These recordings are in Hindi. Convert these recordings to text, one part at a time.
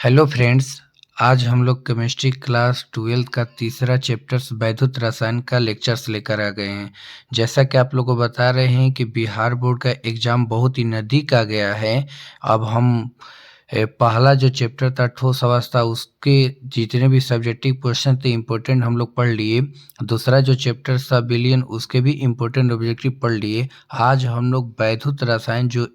Hello friends. आज हम लोग केमिस्ट्री क्लास 12th का तीसरा चैप्टर्स वैद्युत रसायन का लेक्चर्स लेकर आ गए हैं। जैसा कि आप लोग को बता रहे हैं कि बिहार बोर्ड का एग्ज़ाम बहुत ही नज़दीक आ गया है। अब हम पहला जो चैप्टर था ठोस अवस्था, उसके जितने भी सब्जेक्टिव क्वेश्चन थे इम्पोर्टेंट हम लोग पढ़ लिए। दूसरा जो चैप्टर था विलयन, उसके भी इम्पोर्टेंट ऑब्जेक्टिव पढ़ लिए। आज हम लोग वैद्युत रसायन जो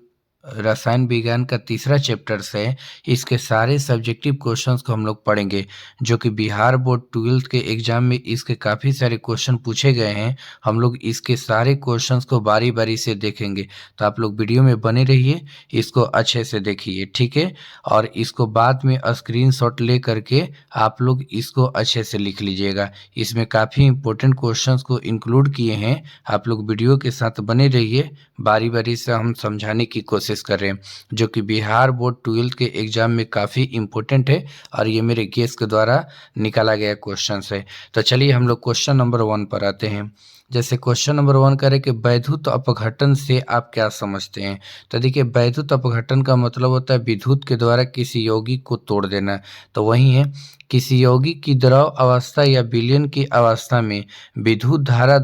रसायन विज्ञान का तीसरा चैप्टर्स है, इसके सारे सब्जेक्टिव क्वेश्चंस को हम लोग पढ़ेंगे, जो कि बिहार बोर्ड 12th के एग्जाम में इसके काफ़ी सारे क्वेश्चन पूछे गए हैं। हम लोग इसके सारे क्वेश्चंस को बारी बारी से देखेंगे, तो आप लोग वीडियो में बने रहिए, इसको अच्छे से देखिए, ठीक है। और इसको बाद में स्क्रीनशॉट ले करके आप लोग इसको अच्छे से लिख लीजिएगा। इसमें काफ़ी इंपॉर्टेंट क्वेश्चंस को इंक्लूड किए हैं। आप लोग वीडियो के साथ बने रहिए, बारी बारी से हम समझाने की कोशिश कर रहे हैं, जो कि बिहार बोर्ड 12th के एग्जाम में काफ़ी इम्पोर्टेंट है और ये मेरे गेस के द्वारा निकाला गया क्वेश्चन है। तो चलिए हम लोग क्वेश्चन नंबर 1 पर आते हैं। जैसे क्वेश्चन नंबर 1 करें कि वैद्युत अपघटन से आप क्या समझते हैं। तो देखिए, वैद्युत अपघटन का मतलब होता है विद्युत के द्वारा किसी यौगिक को तोड़ देना। तो वही है, किसी यौगिक की द्रव अवस्था या विलयन की अवस्था में विद्युत धारा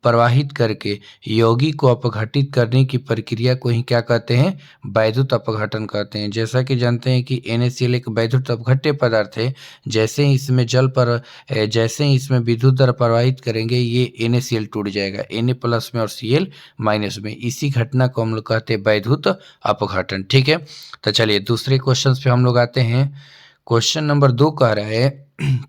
प्रवाहित करके यौगिक को अपघटित करने की प्रक्रिया को ही क्या कहते हैं, वैद्युत अपघटन कहते हैं। जैसा कि जानते हैं कि NaCl एक वैद्युत अपघट्य पदार्थ है। जैसे ही इसमें जैसे ही इसमें विद्युत धारा प्रवाहित करेंगे, ये NaCl टूट जाएगा, Na प्लस में और Cl माइनस में। इसी घटना को हम लोग कहते हैं वैद्युत अपघटन, ठीक है। तो चलिए दूसरे क्वेश्चन पे हम लोग आते हैं। क्वेश्चन नंबर 2 कह रहा है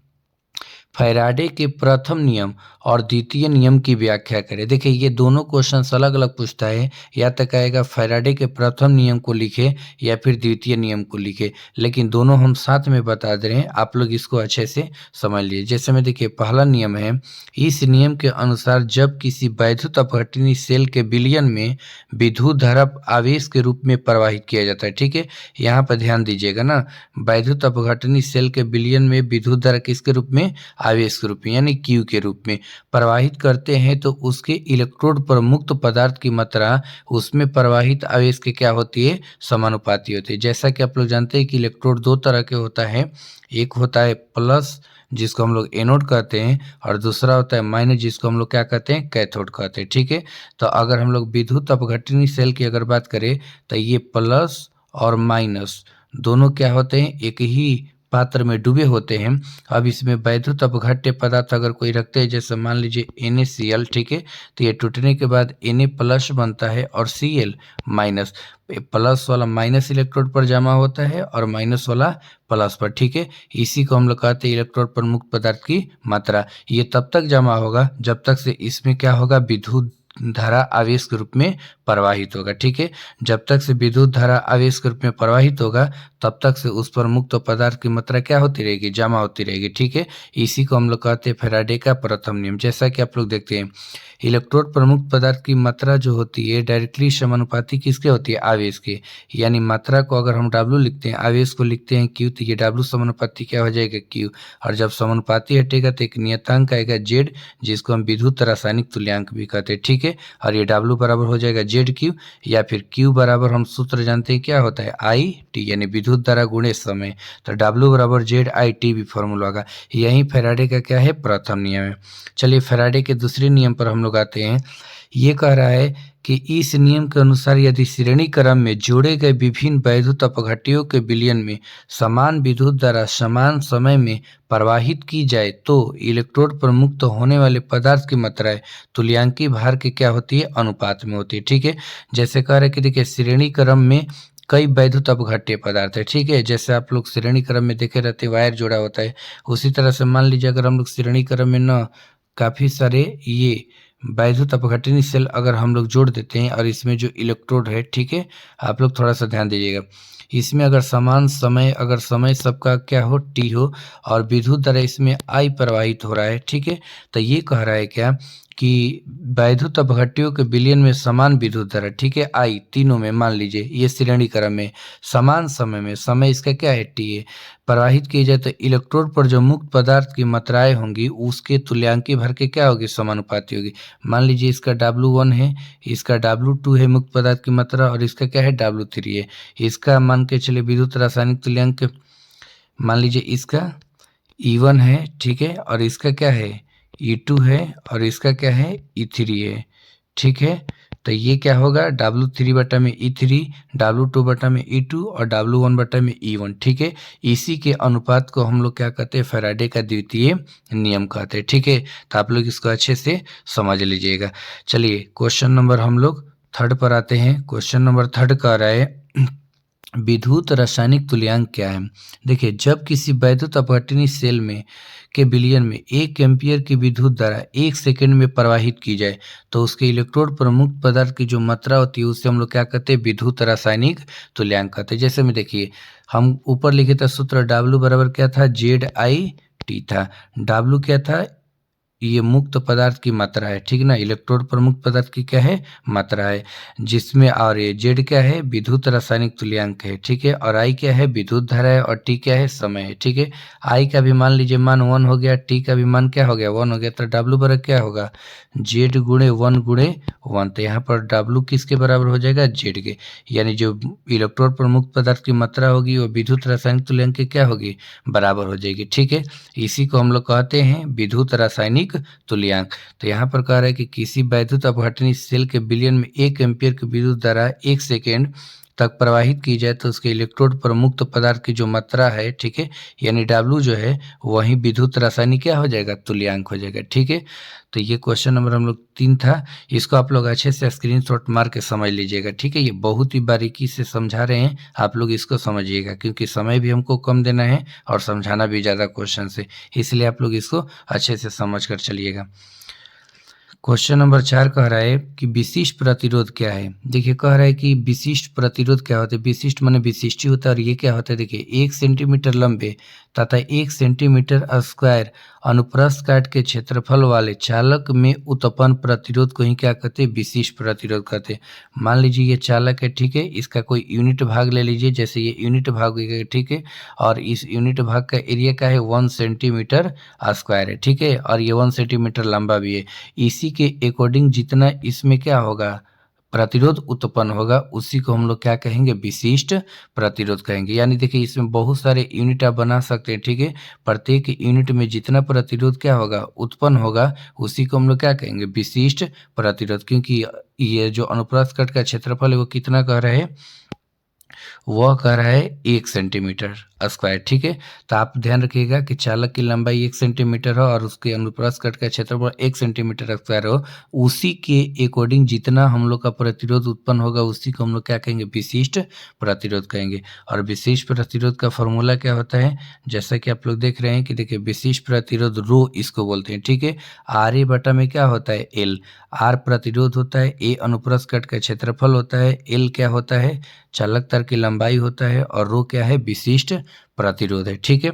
फैराडे के प्रथम नियम और द्वितीय नियम की व्याख्या करें। देखिए, ये दोनों क्वेश्चन अलग अलग पूछता है। या तो कहेगा फैराडे के प्रथम नियम को लिखे या फिर द्वितीय नियम को लिखे, लेकिन दोनों हम साथ में बता दे रहे हैं, आप लोग इसको अच्छे से समझ लीजिए। जैसे में देखिए, पहला नियम है, इस नियम के अनुसार जब किसी वैद्युत अपघटनी सेल के विलयन में विद्युत धारा आवेश के रूप में प्रवाहित किया जाता है, ठीक है। यहाँ पर ध्यान दीजिएगा ना, वैद्युत अपघटनी सेल के विलयन में विद्युत धारा किसके रूप में, आवेश के रूप में, यानी Q के रूप में प्रवाहित करते हैं, तो उसके इलेक्ट्रोड पर मुक्त पदार्थ की मात्रा उसमें प्रवाहित आवेश के क्या होती है, समानुपाती होती है। जैसा कि आप लोग जानते हैं कि इलेक्ट्रोड दो तरह के होता है, एक होता है प्लस जिसको हम लोग एनोड कहते हैं, और दूसरा होता है माइनस जिसको हम लोग क्या कहते हैं, कैथोड कहते हैं, ठीक है। तो अगर हम लोग विद्युत अपघटनी सेल की अगर बात करें, तो ये प्लस और माइनस दोनों क्या होते हैं, एक ही पात्र में डूबे होते हैं। अब इसमें वैद्युत अपघट्य पदार्थ अगर कोई रखते हैं, जैसे मान लीजिए NaCl, ठीक है, तो ये टूटने के बाद Na प्लस बनता है और Cl माइनस। प्लस वाला माइनस इलेक्ट्रोड पर जमा होता है और माइनस वाला प्लस पर, ठीक है। इसी को हम लोग कहते हैं इलेक्ट्रोड पर मुक्त पदार्थ की मात्रा। ये तब तक जमा होगा जब तक से इसमें क्या होगा, विद्युत धारा आवेश के रूप में प्रवाहित होगा, ठीक है। जब तक से विद्युत धारा आवेश के रूप में प्रवाहित होगा, तब तक से उस पर मुक्त पदार्थ की मात्रा क्या होती रहेगी, जमा होती रहेगी, ठीक है। इसी को हम लोग कहते हैं फैराडे का प्रथम नियम। जैसा कि आप लोग देखते हैं, इलेक्ट्रोड पर मुक्त पदार्थ की मात्रा जो होती है डायरेक्टली समानुपाती किसके होती है, आवेश के। यानी मात्रा को अगर हम W लिखते हैं, आवेश को लिखते हैं Q, तो ये W समानुपाती क्या हो जाएगा, Q। और जब समानुपाती हटेगा तो एक नियतांक आएगा Z, जिसको हम विद्युत रासायनिक तुल्यांक भी कहते हैं, ठीक है। और ये W बराबर हो जाएगा ZQ, या फिर Q बराबर हम सूत्र जानते हैं क्या होता है, IT, यानी विद्युत धारा गुणे समय। तो W बराबर ZIT भी फॉर्मूला होगा। यही फैराडे का क्या है, प्रथम नियम है। चलिए फैराडे के दूसरे नियम पर हम लोग आते हैं। ये कह रहा है कि इस नियम के अनुसार यदि श्रेणी क्रम में जोड़े गए विभिन्न वैद्युत अपघट्यों के विलयन में समान विद्युत धारा समान समय में प्रवाहित की जाए, तो इलेक्ट्रोड पर मुक्त होने वाले पदार्थ की मात्राएं तुल्यांकी भार के क्या होती है, अनुपात में होती है, ठीक है। जैसे कह रहे हैं कि देखिए, श्रेणी क्रम में कई वैद्युत अपघट्य पदार्थ है, ठीक है। जैसे आप लोग श्रेणी क्रम में देखे रहते वायर जोड़ा होता है, उसी तरह से मान लीजिए अगर हम लोग श्रेणी क्रम में ना काफ़ी सारे ये वैद्युत अपघटनी सेल अगर हम लोग जोड़ देते हैं, और इसमें जो इलेक्ट्रोड है, ठीक है, आप लोग थोड़ा सा ध्यान दीजिएगा। इसमें अगर समान समय, अगर समय सबका क्या हो, T हो, और विद्युत धारा इसमें I प्रवाहित हो रहा है, ठीक है। तो ये कह रहा है क्या कि वैद्युत अपघट्यों के विलयन में समान विद्युत धारा, ठीक है, I तीनों में, मान लीजिए ये श्रेणी क्रम में समान समय में, समय इसका क्या है, T है, प्रवाहित किए जाए, तो इलेक्ट्रोड पर जो मुक्त पदार्थ की मात्राएं होंगी उसके तुल्यांकी भर के क्या होगी, समानुपाती होगी। मान लीजिए इसका W1 है, इसका W2 है मुक्त पदार्थ की मात्रा, और इसका क्या है, W3 है। इसका मान के चलिए विद्युत रासायनिक तुल्यांक मान लीजिए इसका E1 है, ठीक है, और इसका क्या है E2 है, और इसका क्या है E3 है, ठीक है। तो ये क्या होगा W3 बटा में E3, W2 बटा में E2 और W1 बटा में E1, ठीक है। इसी के अनुपात को हम लोग क्या कहते हैं, फैराडे का द्वितीय नियम कहते हैं, ठीक है। तो आप लोग इसको अच्छे से समझ लीजिएगा। चलिए क्वेश्चन नंबर हम लोग थर्ड पर आते हैं। क्वेश्चन नंबर थर्ड कह रहा है विद्युत रासायनिक तुल्यांक क्या है। देखिए, जब किसी वैद्युत अपघटनी सेल में के विलयन में 1 एम्पीयर की विद्युत धारा 1 सेकंड में प्रवाहित की जाए तो उसके इलेक्ट्रोड पर मुक्त पदार्थ की जो मात्रा होती है उससे हम लोग क्या कहते हैं, विद्युत रासायनिक तुल्यांक कहते हैं। जैसे में देखिए, हम ऊपर लिखे था सूत्र W बराबर क्या था, ZI T था। W क्या था, ये मुक्त पदार्थ की मात्रा है, ठीक ना, इलेक्ट्रोड पर मुक्त पदार्थ की क्या है, मात्रा है, जिसमें, और ये जेड क्या है, विद्युत रासायनिक तुल्यांक है, ठीक है, और आई क्या है, विद्युत धारा है, और टी क्या है, समय है, ठीक है। आई का भी मान लीजिए मान 1 हो गया, टी का भी मान क्या हो गया, 1 हो गया, तो डब्ल्यू बराबर क्या होगा, जेड गुणे 1 गुणे 1। तो यहाँ पर डब्ल्यू किसके बराबर हो जाएगा, जेड के, यानी जो इलेक्ट्रोड पर मुक्त पदार्थ की मात्रा होगी वो विद्युत रासायनिक तुल्यांक के क्या होगी, बराबर हो जाएगी, ठीक है। इसी को हम लोग कहते हैं विद्युत रासायनिक तुल्यांक। तो यहाँ पर कह रहा है कि किसी वैद्युत अपघटनी सेल के विलयन में 1 एम्पीयर की विद्युत धारा 1 सेकेंड तक प्रवाहित की जाए तो उसके इलेक्ट्रोड पर मुक्त पदार्थ की जो मात्रा है, ठीक है, यानी W जो है वही विद्युत रासायनिक क्या हो जाएगा, तुल्यांक हो जाएगा, ठीक है। तो ये क्वेश्चन नंबर हम लोग 3 था। इसको आप लोग अच्छे से स्क्रीनशॉट मार के समझ लीजिएगा, ठीक है। ये बहुत ही बारीकी से समझा रहे हैं, आप लोग इसको समझिएगा, क्योंकि समय भी हमको कम देना है और समझाना भी ज़्यादा क्वेश्चन से, इसलिए आप लोग इसको अच्छे से समझ कर चलिएगा। क्वेश्चन नंबर 4 कह रहा है कि विशिष्ट प्रतिरोध क्या है। देखिए, कह रहा है कि विशिष्ट प्रतिरोध क्या होता है। विशिष्ट माने विशिष्टि होता है, और ये क्या होता है, देखिए 1 सेंटीमीटर लंबे तथा 1 सेंटीमीटर स्क्वायर अनुप्रस्थ काट के क्षेत्रफल वाले चालक में उत्पन्न प्रतिरोध को ही क्या कहते हैं, विशिष्ट प्रतिरोध कहते हैं। मान लीजिए ये चालक है, ठीक है, इसका कोई यूनिट भाग ले लीजिए, जैसे ये यूनिट भाग है, ठीक है, और इस यूनिट भाग का एरिया क्या है, 1 सेंटीमीटर स्क्वायर है, ठीक है, और ये 1 सेंटीमीटर लंबा भी है। इसी के अकॉर्डिंग जितना इसमें क्या होगा, प्रतिरोध उत्पन्न होगा, उसी को हम लोग क्या कहेंगे, विशिष्ट प्रतिरोध कहेंगे। यानी देखिए इसमें बहुत सारे यूनिट आप बना सकते हैं, ठीक है, प्रत्येक यूनिट में जितना प्रतिरोध क्या होगा, उत्पन्न होगा, उसी को हम लोग क्या कहेंगे, विशिष्ट प्रतिरोध। क्योंकि ये जो अनुप्रस्थ कट का क्षेत्रफल है वो कितना कह रहे हैं, वह कह रहा है 1 सेंटीमीटर स्क्वायर, ठीक है। तो आप ध्यान रखिएगा कि चालक की लंबाई 1 सेंटीमीटर हो और उसके अनुप्रस्थ कट का क्षेत्रफल 1 सेंटीमीटर स्क्वायर हो, उसी के अकॉर्डिंग जितना हम लोग का प्रतिरोध उत्पन्न होगा उसी को हम लोग क्या कहेंगे, विशिष्ट प्रतिरोध कहेंगे। और विशिष्ट प्रतिरोध का फॉर्मूला क्या होता है, जैसा कि आप लोग देख रहे हैं कि देखिए विशिष्ट प्रतिरोध रो इसको बोलते हैं, ठीक है। आर ए बटा में क्या होता है, एल, आर प्रतिरोध होता है, ए अनुप्रस्थ कट का क्षेत्रफल होता है, एल क्या होता है, चालक तार की लंबाई होता है, और रो क्या है, विशिष्ट प्रतिरोध है, ठीक है।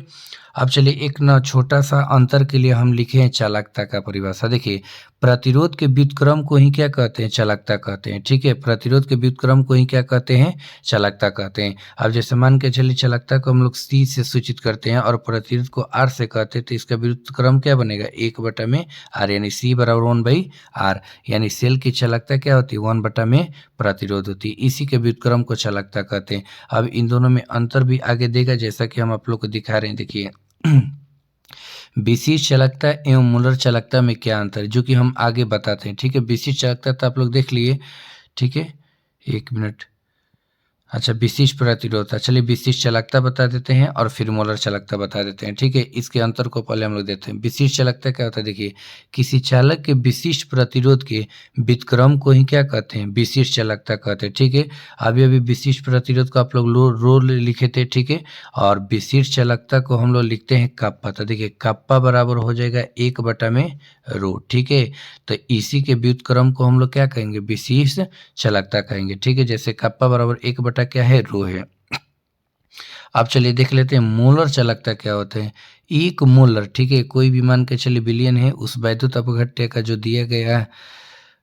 अब चलिए एक ना छोटा सा अंतर के लिए हम लिखे हैं चालकता का परिभाषा। देखिए, प्रतिरोध के व्युत्क्रम को ही क्या कहते हैं, चालकता कहते हैं, ठीक है। प्रतिरोध के व्युत्क्रम को ही क्या कहते हैं, चालकता कहते हैं। अब जैसे मान के चलिए चालकता को हम लोग C से सूचित करते हैं और प्रतिरोध को R से कहते हैं, तो इसका व्युत्क्रम क्या बनेगा, 1 बटा में R, यानी C बराबर 1/R, यानी सेल की चालकता क्या होती है, 1 बटा में प्रतिरोध होती है, इसी के व्युत्क्रम को चालकता कहते हैं। अब इन दोनों में अंतर भी आगे देगा, जैसा कि हम आप लोग को दिखा रहे हैं। देखिए विशिष्ट चालकता एवं मूलर चालकता में क्या अंतर है, जो कि हम आगे बताते हैं, ठीक है। विशिष्ट चालकता तो आप लोग देख लिए, ठीक है, 1 मिनट। अच्छा, विशिष्ट प्रतिरोध था, चलिए विशिष्ट चालकता बता देते हैं और फिर मोलर चालकता बता देते हैं, ठीक है। इसके अंतर को पहले हम लोग देते हैं। विशिष्ट चालकता क्या होता है, देखिए किसी चालक के विशिष्ट प्रतिरोध के व्युत्क्रम को ही क्या कहते हैं, विशिष्ट चालकता कहते हैं, ठीक है। अभी अभी विशिष्ट प्रतिरोध को आप लोग रो लिखे थे, ठीक है, और विशिष्ट चालकता को हम लोग लिखते हैं कप्पा। तो देखिए कप्पा बराबर हो जाएगा 1 बटा में रो, ठीक है। तो इसी के व्युत्क्रम को हम लोग क्या कहेंगे, विशिष्ट चालकता कहेंगे, ठीक है। जैसे कप्पा बराबर 1 बटा क्या है, रो है। अब चलिए देख लेते हैं मोलर चालकता क्या होता है। 1 मोलर, ठीक है, कोई भी मान के चलिए विलयन है, उस वैद्युत अपघट्य का जो दिया गया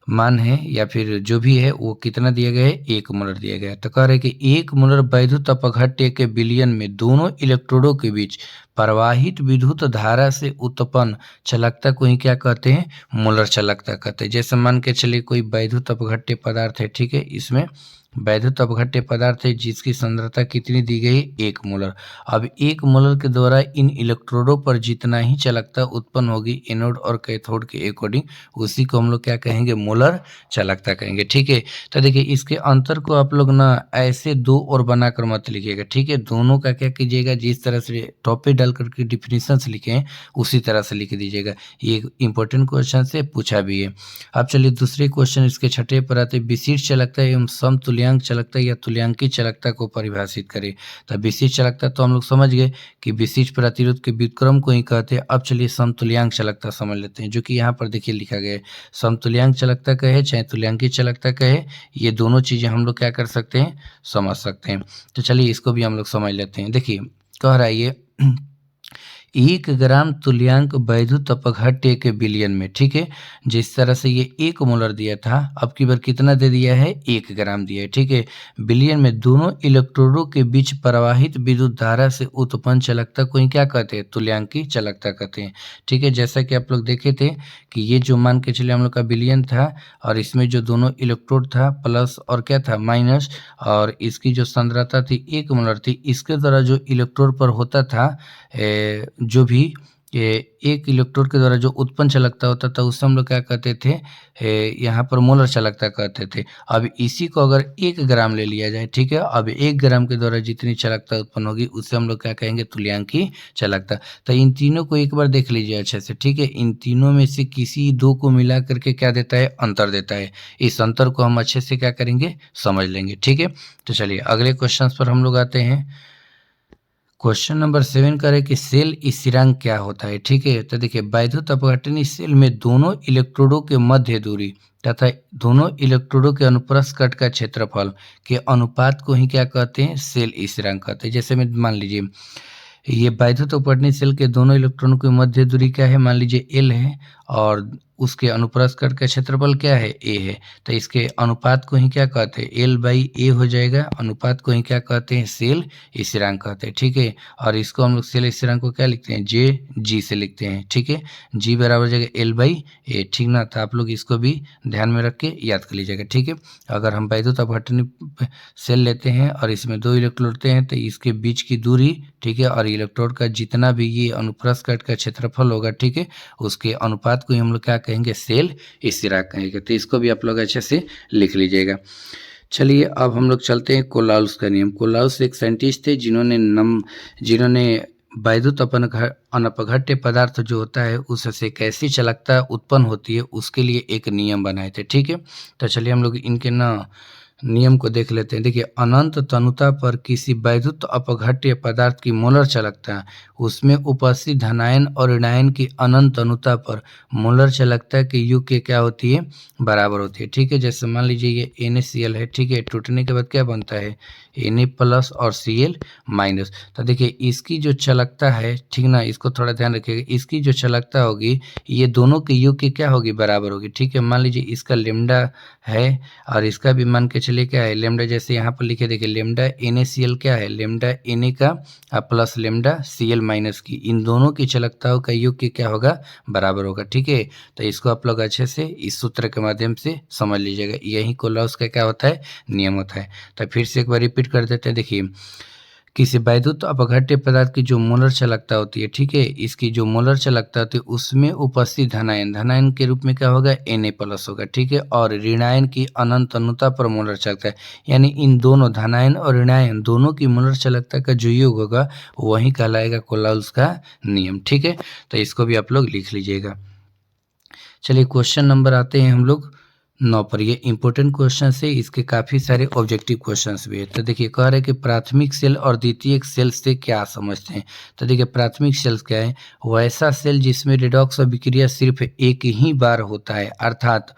मान है या फिर जो भी है वो कितना दिया गया है, 1 मोलर दिया गया है। तो कह रहे हैं कि 1 मोलर वैद्युत अपघट्य के विलयन में दोनों इलेक्ट्रोडों के बीच प्रवाहित विद्युत धारा से उत्पन्न चालकता को ही क्या कहते हैं, मोलर चालकता कहते हैं। जैसे मान के चलिए कोई वैद्युत अपघट्य पदार्थ है, ठीक है, इसमें वैद्युत अपघट्य पदार्थ है जिसकी सांद्रता कितनी दी गई, 1 मोलर। अब 1 मोलर के द्वारा इन इलेक्ट्रोडों पर जितना ही चालकता उत्पन्न होगी एनोड और कैथोड के अकॉर्डिंग, उसी को हम लोग क्या कहेंगे, मोलर चालकता कहेंगे। ठीक है, तो देखिए इसके अंतर को आप लोग ना ऐसे दो और बनाकर मत लिखिएगा। ठीक है, दोनों का क्या कीजिएगा, जिस तरह से टॉप पे डाल करके डिफिनीशन लिखे हैं उसी तरह से लिख दीजिएगा। ये इंपॉर्टेंट क्वेश्चन से पूछा भी है। अब चलिए दूसरे क्वेश्चन इसके छठे पर आते, विशिष्ट चालकता एवं समतुल्यांक चालकता या तुल्यांकी चालकता को परिभाषित करें। तो विशिष्ट चालकता तो हम लोग समझ गए कि विशिष्ट प्रतिरोध के व्युत्क्रम को ही कहते हैं। अब चलिए समतुल्यांक चालकता समझ लेते हैं, जो कि यहाँ पर देखिए लिखा गया है। समतुल्यांक चालकता कहे चाहे तुल्यांकी चालकता कहे, ये दोनों चीजें हम लोग क्या कर सकते हैं, समझ सकते हैं। तो चलिए इसको भी हम लोग समझ लेते हैं। देखिए कह रहा है ये 1 ग्राम तुल्यांक वैद्युत अपघट्य के बिलियन में। ठीक है, जिस तरह से ये 1 मोलर दिया था, अब की बार कितना दे दिया है, 1 ग्राम दिया है। ठीक है, बिलियन में दोनों इलेक्ट्रोडों के बीच प्रवाहित विद्युत धारा से उत्पन्न चालकता को ही क्या कहते हैं, तुल्यांकी चालकता कहते हैं। ठीक है, जैसा कि आप लोग देखे थे कि ये जो मान के चलिए हम लोग का बिलियन था, और इसमें जो दोनों इलेक्ट्रोड था प्लस और क्या था, माइनस, और इसकी जो सांद्रता थी 1 मोलर थी, इसके द्वारा जो इलेक्ट्रोड पर होता था जो भी एक इलेक्ट्रोड के द्वारा जो उत्पन्न चालकता होता था उससे हम लोग क्या कहते थे, यहाँ पर मोलर चालकता कहते थे। अब इसी को अगर 1 ग्राम ले लिया जाए, ठीक है, अब 1 ग्राम के द्वारा जितनी चालकता उत्पन्न होगी उससे हम लोग क्या कहेंगे, तुल्यांकी चालकता। तो इन तीनों को एक बार देख लीजिए अच्छे से। ठीक है, इन तीनों में से किसी दो को मिला करके क्या देता है, अंतर देता है। इस अंतर को हम अच्छे से क्या करेंगे, समझ लेंगे। ठीक है, तो चलिए अगले क्वेश्चन पर हम लोग आते हैं। क्वेश्चन नंबर 7 करें कि सेल स्थिरांक क्या होता है। ठीक है, तो देखिए वैद्युत अपघटनी सेल में दोनों इलेक्ट्रोडों के मध्य दूरी तथा दोनों इलेक्ट्रोडों के अनुप्रस्थ कट का क्षेत्रफल के अनुपात को ही क्या कहते हैं, सेल स्थिरांक कहते हैं। जैसे में मान लीजिए ये वैद्युत अपघटनी सेल के दोनों इलेक्ट्रॉनों की मध्य दूरी क्या है, मान लीजिए एल है, और उसके अनुप्रस्थ कट का क्षेत्रफल क्या है, ए है। तो इसके अनुपात को ही क्या कहते हैं, एल बाई ए हो जाएगा। अनुपात को ही क्या कहते हैं, सेल स्थिरांक कहते हैं। ठीक है, और इसको हम लोग सेल स्थिरांक को क्या लिखते हैं, जे जी से लिखते हैं। ठीक है, जी बराबर जाएगा एल बाई ए। ठीक ना, तो आप लोग इसको भी ध्यान में रख के याद कर लीजिएगा। ठीक है, अगर हम वैद्युत अपघटनी सेल लेते हैं और इसमें 2 इलेक्ट्रोड होते हैं तो इसके बीच की दूरी, ठीक है, और इलेक्ट्रोड का जितना भी ये अनुप्रस्थ कट का क्षेत्रफल होगा, ठीक है, उसके अनुपात को ही हम लोग क्या कहेंगे, सेल स्थिरांक कहेंगे। तो इसको भी आप लोग अच्छे से लिख लीजिएगा। चलिए अब हम लोग चलते हैं कोलाउस का नियम। कोलाउस एक साइंटिस्ट थे जिन्होंने वैद्युत अनपघट्य पदार्थ जो होता है उससे कैसी चालकता उत्पन्न होती है उसके लिए एक नियम बनाए थे। ठीक है, तो चलिए हम लोग इनके नियम को देख लेते हैं। देखिए, अनंत तनुता पर किसी वैद्युत अपघट्य पदार्थ की मोलर चालकता उसमें उपस्थित धनायन और ऋणायन की अनंत तनुता पर मोलर चालकता के योग के क्या होती है, बराबर होती है। ठीक है, जैसे मान लीजिए ये NaCl है। ठीक है, टूटने के बाद क्या बनता है, Na प्लस और Cl माइनस। तो देखिए इसकी जो चालकता है, ठीक ना, इसको थोड़ा ध्यान रखिएगा, इसकी जो चालकता होगी ये दोनों के योग की क्या होगी, बराबर होगी। ठीक है, मान लीजिए इसका लेमडा है और इसका भी मान के चलिए क्या है, लेमडा। जैसे यहाँ पर लिखे देखिए लेमडा NaCl क्या है, लेमडा Na का प्लस लेमडा Cl माइनस की, इन दोनों की चालकताओं का योग की क्या होगा, बराबर होगा। ठीक है, तो इसको आप लोग अच्छे से इस सूत्र के माध्यम से समझ लीजिएगा। यही कोलाउस का क्या होता है, नियम होता है। तो फिर से एक बार रिपीट कर देते हैं। देखिए, किसी वैद्युत अपघट्य पदार्थ की जो मोलर चालकता होती है, ठीक है, इसकी जो मोलर चालकता होती है उसमें उपस्थित धनायन के रूप में क्या होगा, Na प्लस होगा। ठीक है, और ऋणायन की अनंत अनुता पर मोलर चालकता है, यानी इन दोनों धनायन और ऋणायन दोनों की मोलर चालकता का जो योग होगा वही कहलाएगा कोलाउस का नियम। ठीक है, तो इसको भी आप लोग लिख लीजिएगा। चलिए क्वेश्चन नंबर आते हैं हम लोग 9 पर। ये इंपॉर्टेंट क्वेश्चन है, इसके काफ़ी सारे ऑब्जेक्टिव क्वेश्चंस भी है। तो देखिए कह रहे हैं कि प्राथमिक सेल और द्वितीयक सेल से क्या समझते हैं। तो देखिए प्राथमिक सेल्स क्या है, वैसा सेल जिसमें रेडॉक्स अभिक्रिया सिर्फ एक ही बार होता है, अर्थात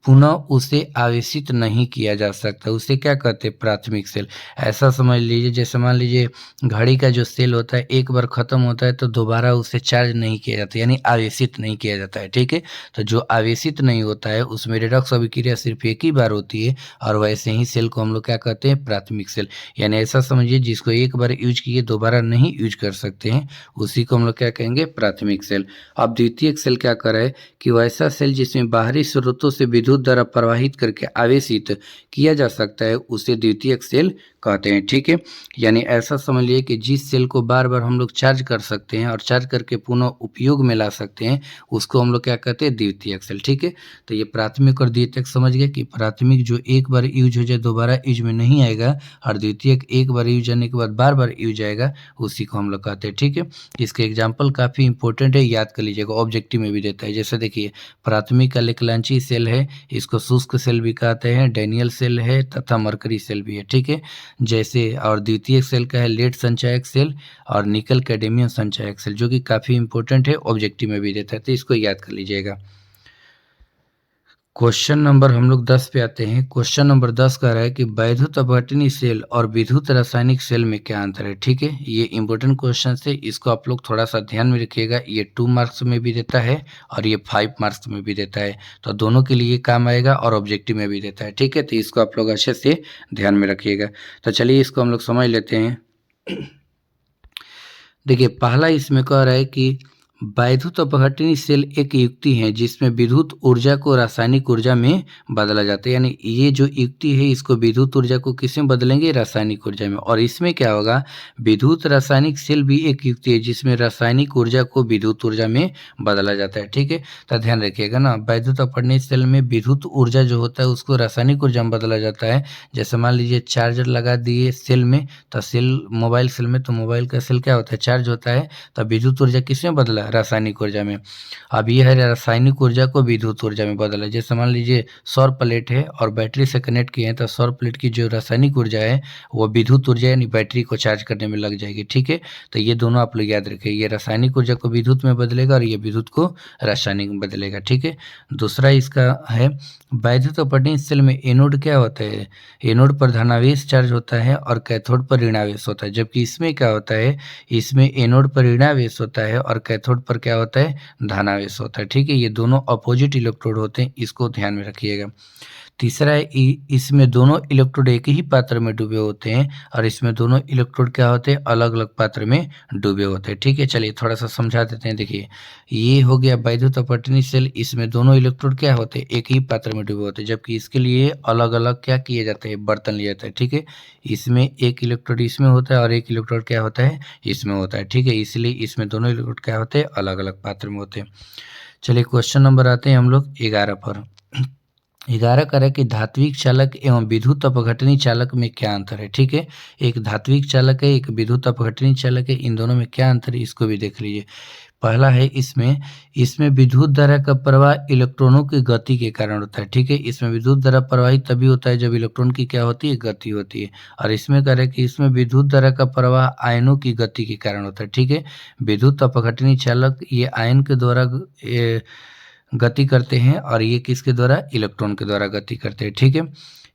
पुनः उसे आवेशित नहीं किया जा सकता, उसे क्या कहते हैं, प्राथमिक सेल। ऐसा समझ लीजिए जैसे मान लीजिए घड़ी का जो सेल होता है एक बार खत्म होता है तो दोबारा उसे चार्ज नहीं किया जाता, यानी आवेशित नहीं किया जाता है। ठीक है, तो जो आवेशित नहीं होता है उसमें रेडॉक्स अभिक्रिया सिर्फ एक ही बार होती है, और वैसे ही सेल को हम लोग क्या कहते हैं, प्राथमिक सेल। यानी ऐसा समझिए जिसको एक बार यूज किए दोबारा नहीं यूज कर सकते हैं, उसी को हम लोग क्या कहेंगे, प्राथमिक सेल। अब द्वितीयक सेल क्या कर रहा है कि वैसा सेल जिसमें बाहरी स्रोतों से विद्युत विद्युत द्वारा प्रवाहित करके आवेशित किया जा सकता है उसे द्वितीयक सेल कहते हैं। ठीक है, यानी ऐसा समझ लिए कि जिस सेल को बार बार हम लोग चार्ज कर सकते हैं और चार्ज करके पुनः उपयोग में ला सकते हैं उसको हम लोग क्या कहते हैं, द्वितीयक सेल। ठीक है, तो ये प्राथमिक और द्वितीयक समझ गए कि प्राथमिक जो एक बार यूज हो जाए दोबारा यूज में नहीं आएगा, और द्वितीयक एक बार यूज होने के बाद बार बार यूज आएगा, उसी को हम लोग कहते हैं। ठीक है, इसके एग्जाम्पल काफ़ी इंपॉर्टेंट है, याद कर लीजिएगा, ऑब्जेक्टिव में भी देता है। जैसे देखिए, प्राथमिक का लेकलांची सेल है, इसको शुष्क सेल भी कहते हैं, डैनियल सेल है तथा मरकरी सेल भी है। ठीक है, जैसे और द्वितीय सेल का है लेड संचायक सेल और निकल कैडमियम संचायक सेल, जो कि काफ़ी इंपॉर्टेंट है, ऑब्जेक्टिव में भी देता है, तो इसको याद कर लीजिएगा। क्वेश्चन नंबर हम लोग 10 पे आते हैं। क्वेश्चन नंबर 10 कह रहा है कि वैद्युत अपघटनी सेल और विद्युत रासायनिक सेल में क्या अंतर है। ठीक है, ये इंपॉर्टेंट क्वेश्चन है, इसको आप लोग थोड़ा सा ध्यान में रखिएगा। ये 2 मार्क्स में भी देता है और ये 5 मार्क्स में भी देता है, तो दोनों के लिए काम आएगा और ऑब्जेक्टिव में भी देता है। ठीक है, तो इसको आप लोग अच्छे से ध्यान में रखिएगा। तो चलिए इसको हम लोग समझ लेते हैं। देखिए, पहला इसमें कह रहा है कि वैद्युत अपघटनी सेल एक युक्ति है जिसमें विद्युत ऊर्जा को रासायनिक ऊर्जा में बदला जाता है। यानी ये जो युक्ति है इसको विद्युत ऊर्जा को किसमें बदलेंगे, रासायनिक ऊर्जा में। और इसमें क्या होगा, विद्युत रासायनिक सेल भी एक युक्ति है जिसमें रासायनिक ऊर्जा को विद्युत ऊर्जा में बदला जाता है। ठीक है, तो ध्यान रखिएगा ना, वैद्युत अपघटनी सेल में विद्युत ऊर्जा जो होता है उसको रासायनिक ऊर्जा में बदला जाता है। जैसे मान लीजिए चार्जर लगा दिए सेल में, तो सेल मोबाइल सेल में, तो मोबाइल का सेल क्या होता है, चार्ज होता है, तो विद्युत ऊर्जा किसमें बदला, रासायनिक ऊर्जा में। अब ये है रासायनिक ऊर्जा को विद्युत ऊर्जा में बदला। जैसे मान लीजिए सौर प्लेट है और बैटरी से कनेक्ट किए हैं, तो सौर प्लेट की जो रासायनिक ऊर्जा है वो विद्युत ऊर्जा यानी बैटरी को चार्ज करने में लग जाएगी। ठीक है, तो ये दोनों आप लोग याद रखें, ये रासायनिक ऊर्जा को विद्युत में बदलेगा और ये विद्युत को रासायनिक में बदलेगा। ठीक है, दूसरा इसका है वैद्युत अपघटनी सेल में एनोड क्या होता है, एनोड पर धनावेश चार्ज होता है और कैथोड पर ऋणावेश होता है। जबकि इसमें क्या होता है, इसमें एनोड पर ऋणावेश होता है और कैथोड पर क्या होता है, धनावेश होता है। ठीक है, ये दोनों अपोजिट इलेक्ट्रोड होते हैं, इसको ध्यान में रखिएगा। तीसरा है इसमें दोनों इलेक्ट्रोड एक ही पात्र में डूबे होते हैं और इसमें दोनों इलेक्ट्रोड क्या होते हैं, अलग अलग पात्र में डूबे होते हैं। ठीक है, चलिए थोड़ा सा समझा देते हैं। देखिए, ये हो गया वैद्युत अपघटनी सेल, इसमें दोनों इलेक्ट्रोड क्या होते हैं, एक ही पात्र में डूबे होते हैं, जबकि इसके लिए अलग अलग क्या किए जाते हैं, बर्तन लिया जाता है। ठीक है, इसमें एक इलेक्ट्रोड इसमें होता है और एक इलेक्ट्रोड क्या होता है, इसमें होता है। ठीक है, इसलिए इसमें दोनों इलेक्ट्रोड क्या होते हैं, अलग अलग पात्र में होते हैं। चलिए क्वेश्चन नंबर आते हैं हम लोग 11 पर। 11 कह रहा है कि धात्विक चालक एवं विद्युत अपघटनी चालक में क्या अंतर है। ठीक है, एक धात्विक चालक है, एक विद्युत अपघटनी चालक है, इन दोनों में क्या अंतर है इसको भी देख लीजिए। पहला है इसमें विद्युत धारा का प्रवाह इलेक्ट्रॉनों की गति के कारण होता है। ठीक है, इसमें विद्युत धारा प्रवाहित तभी होता है जब इलेक्ट्रॉन की क्या होती है, गति होती है। और इसमें कह रहे हैं कि इसमें विद्युत धारा का प्रवाह आयनों की गति के कारण होता है। ठीक है, विद्युत अपघटनी चालक ये आयन के द्वारा गति करते हैं और ये किसके द्वारा, इलेक्ट्रॉन के द्वारा गति करते हैं। ठीक है,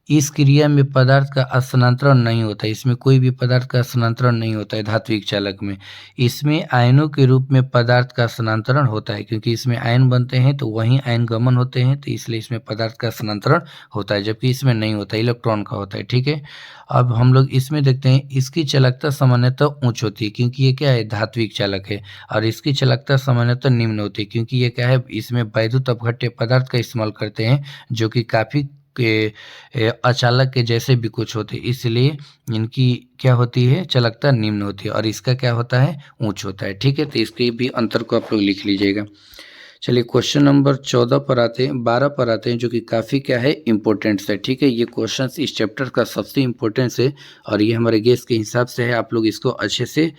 इस क्रिया में पदार्थ का स्थानांतरण नहीं होता है, इसमें कोई भी पदार्थ का स्थानांतरण नहीं होता है धात्विक चालक में। इसमें आयनों के रूप में पदार्थ का स्थानांतरण होता है, क्योंकि इसमें आयन बनते हैं तो वहीं आयन गमन होते हैं, तो इसलिए इसमें पदार्थ का स्थानांतरण होता है, जबकि इसमें नहीं होता, इलेक्ट्रॉन का होता है। ठीक है, अब हम लोग इसमें देखते हैं, इसकी चालकता सामान्यतः उच्च होती है क्योंकि ये क्या है, धात्विक चालक है, और इसकी चालकता सामान्यतः निम्न होती है क्योंकि ये क्या है, इसमें वैद्युत अपघट्य पदार्थ का इस्तेमाल करते हैं जो कि काफ़ी के अचालक के जैसे भी कुछ होते हैं, इसलिए इनकी क्या होती है, चालकता निम्न होती है और इसका क्या होता है, उच्च होता है। ठीक है, तो इसके भी अंतर को आप लोग लिख लीजिएगा। चलिए क्वेश्चन नंबर 14 पर आते हैं, 12 पर आते हैं, जो कि काफ़ी क्या है, इम्पोर्टेंट्स है। ठीक है, ये क्वेश्चन इस चैप्टर का सबसे इम्पोर्टेंस है और ये हमारे गेस के हिसाब से है, आप लोग इसको अच्छे से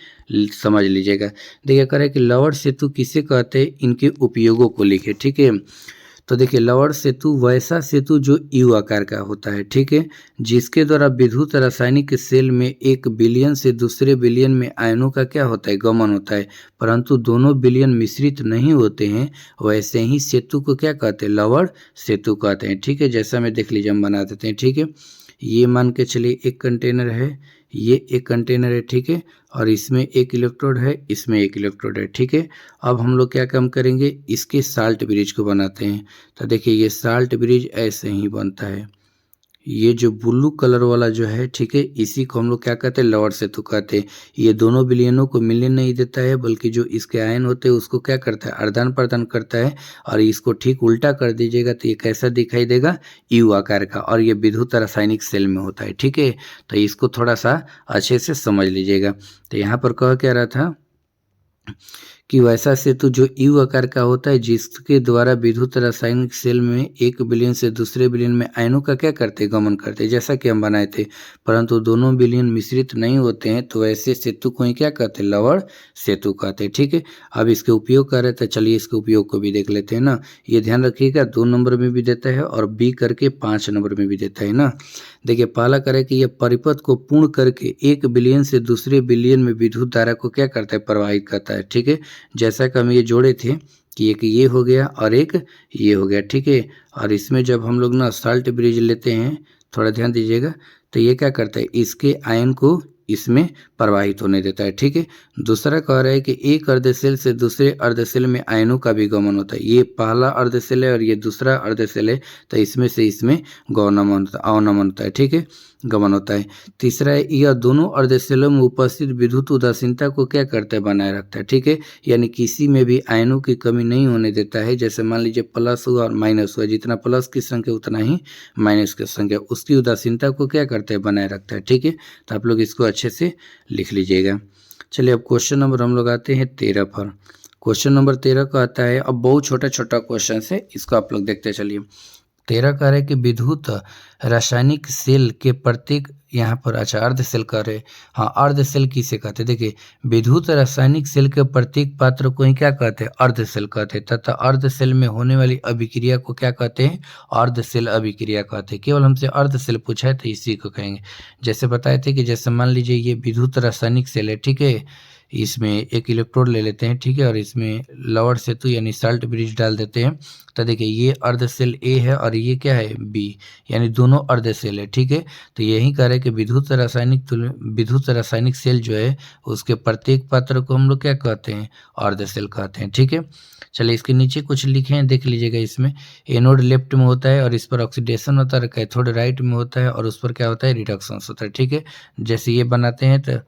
समझ लीजिएगा। देखिए कह रहे हैं कि लवण सेतु किसे कहते हैं, इनके उपयोगों को लिखे। ठीक है, तो देखिए लवण सेतु वैसा सेतु जो यू आकार का होता है। ठीक है, जिसके द्वारा विद्युत रासायनिक सेल में एक विलयन से दूसरे विलयन में आयनों का क्या होता है, गमन होता है, परंतु दोनों विलयन मिश्रित नहीं होते हैं, वैसे ही सेतु को क्या कहते हैं, लवण सेतु कहते हैं। ठीक है, जैसा में देख लीजिए, हम बना देते हैं। ठीक है, ये मान के चलिए एक कंटेनर है, ये एक कंटेनर है। ठीक है, और इसमें एक इलेक्ट्रोड है, इसमें एक इलेक्ट्रोड है। ठीक है, अब हम लोग क्या काम करेंगे, इसके साल्ट ब्रिज को बनाते हैं। तो देखिए ये साल्ट ब्रिज ऐसे ही बनता है, ये जो ब्लू कलर वाला जो है, ठीक है, इसी को हम लोग क्या कहते हैं, लवण सेतु कहते हैं। ये दोनों विलयनों को मिलने नहीं देता है, बल्कि जो इसके आयन होते हैं उसको क्या करता है, आदान प्रदान करता है। और इसको ठीक उल्टा कर दीजिएगा तो ये कैसा दिखाई देगा, यू आकार का, और ये विद्युत रासायनिक सेल में होता है, ठीक है। तो इसको थोड़ा सा अच्छे से समझ लीजिएगा। तो यहाँ पर कह क्या रहा था कि वैसा सेतु जो यू आकार का होता है, जिसके द्वारा विद्युत रासायनिक सेल में एक विलयन से दूसरे विलयन में आयनों का क्या करते, गमन करते, जैसा कि हम बनाए थे। परंतु दोनों विलयन मिश्रित नहीं होते हैं, तो ऐसे सेतु को ही क्या कहते हैं, लवण सेतु कहते हैं, ठीक है। अब इसके उपयोग कर रहे थे, चलिए इसके उपयोग को भी देख लेते हैं ना। ये ध्यान रखिएगा, 2 नंबर में भी देता है और बी करके 5 नंबर में भी देता है ना। देखिए, पहला करे कि यह परिपथ को पूर्ण करके एक विलयन से दूसरे विलयन में विद्युत धारा को क्या करता है, प्रवाहित करता है, ठीक है। जैसा कि हम ये जोड़े थे कि एक ये हो गया और एक ये हो गया, ठीक है। और इसमें जब हम लोग ना साल्ट ब्रिज लेते हैं, थोड़ा ध्यान दीजिएगा, तो ये क्या करता है, इसके आयन को इसमें प्रवाहित होने देता है, ठीक है। दूसरा कह रहा है कि एक अर्धसेल से दूसरे अर्धसेल में आयनों का भी गमन होता है। ये पहला अर्धसेल है और ये दूसरा अर्धसेल है, तो इसमें से इसमें अवनमन होता है, ठीक है, गमन होता है। तीसरा है, यह दोनों अर्धसेलों में उपस्थित विद्युत उदासीनता को क्या करता है, बनाए रखता है, ठीक है। यानी किसी में भी आयनों की कमी नहीं होने देता है। जैसे मान लीजिए प्लस हुआ और माइनस हुआ, जितना प्लस की संख्या उतना ही माइनस की संख्या, उसकी उदासीनता को क्या करता है, बनाए रखता है, ठीक है। तो आप लोग इसको अच्छे से लिख लीजिएगा। चलिए अब क्वेश्चन नंबर हम लोग आते हैं 13 पर। क्वेश्चन नंबर 13 का आता है, अब बहुत छोटा छोटा क्वेश्चन है, इसको आप लोग देखते चलिए। 13 कह रहे कि विद्युत रासायनिक सेल के प्रत्येक, यहाँ पर अच्छा अर्ध सेल कह रहे, हाँ अर्ध सेल किसे कहते हैं, देखिए विद्युत रासायनिक सेल के प्रत्येक पात्र को ही क्या कहते हैं, अर्ध सेल कहते हैं, तथा अर्ध सेल में होने वाली अभिक्रिया को क्या कहते हैं, अर्ध सेल अभिक्रिया कहते हैं। केवल हमसे अर्ध सेल पूछा है तो इसी को कहेंगे। जैसे बताए थे कि जैसे मान लीजिए ये विद्युत रासायनिक सेल है, ठीक है, इसमें एक इलेक्ट्रोड ले लेते हैं, ठीक है, और इसमें लवण सेतु यानी साल्ट ब्रिज डाल देते हैं। तो देखिए ये अर्ध सेल ए है और ये क्या है, बी, यानी दोनों अर्ध सेल है, ठीक है। तो यही कह रहे हैं कि विद्युत रासायनिक सेल जो है उसके प्रत्येक पात्र को हम लोग क्या कहते हैं, अर्ध सेल कहते हैं, ठीक है। चलिए इसके नीचे कुछ लिखे हैं, देख लीजिएगा। इसमें एनोड लेफ्ट में होता है और इस पर ऑक्सीडेशन होता है, कैथोड राइट में होता है और उस पर क्या होता है, रिडक्शन होता है, ठीक है। जैसे ये बनाते हैं तो